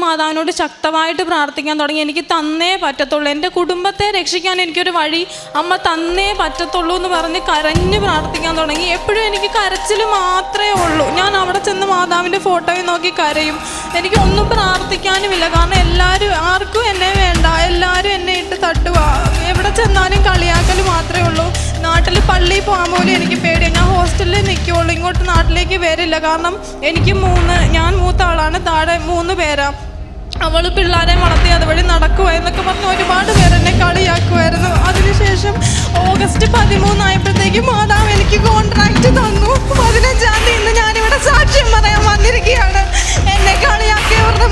മാതാവിനോട് ശക്തമായിട്ട് പ്രാർത്ഥിക്കാൻ തുടങ്ങി. എനിക്ക് തന്നേ പറ്റത്തുള്ളൂ, എൻ്റെ കുടുംബത്തെ രക്ഷിക്കാൻ എനിക്കൊരു വഴി അമ്മ തന്നേ പറ്റത്തുള്ളൂ എന്ന് പറഞ്ഞ് കരഞ്ഞ് പ്രാർത്ഥിക്കാൻ തുടങ്ങി. എപ്പോഴും എനിക്ക് കരച്ചിൽ മാത്രമേ ഉള്ളൂ. ഞാൻ അവിടെ ചെന്ന് മാതാവിൻ്റെ ഫോട്ടോയിൽ നോക്കി കരയും. എനിക്കൊന്നും പ്രാർത്ഥിക്കാനുമില്ല. കാരണം എല്ലാവരും, ആർക്കും എന്നെ വേണ്ട, എല്ലാവരും എന്നെ ഇട്ട് തട്ടുക, എവിടെ ചെന്നാലും കളിയാക്കൽ മാത്രമേ ഉള്ളൂ. നാട്ടിൽ പള്ളിയിൽ പോകാൻ പോലും എനിക്ക് പേടിയാണ്. ഞാൻ ഹോസ്റ്റലിൽ നിൽക്കുകയുള്ളൂ, ഇങ്ങോട്ട് നാട്ടിലേക്ക് വരില്ല. കാരണം എനിക്ക് ഞാൻ മൂത്ത ആളാണ്, താഴെ 3 പേരാ. അവൾ പിള്ളേരെ വളർത്തി അതുവഴി നടക്കുക എന്നൊക്കെ പറഞ്ഞ് ഒരുപാട് പേരെന്നെ കളിയാക്കുമായിരുന്നു. അതിനുശേഷം ഓഗസ്റ്റ് 13 ആയപ്പോഴത്തേക്ക് മാതാവ് എനിക്ക് കോൺട്രാക്റ്റ് തന്നു. 15-ാം തീയതി ഇന്ന് ഞാനിവിടെ സാക്ഷ്യം പറയാൻ വന്നിരിക്കുകയാണ്. എന്നെ കളിയാക്കിയവരുടെ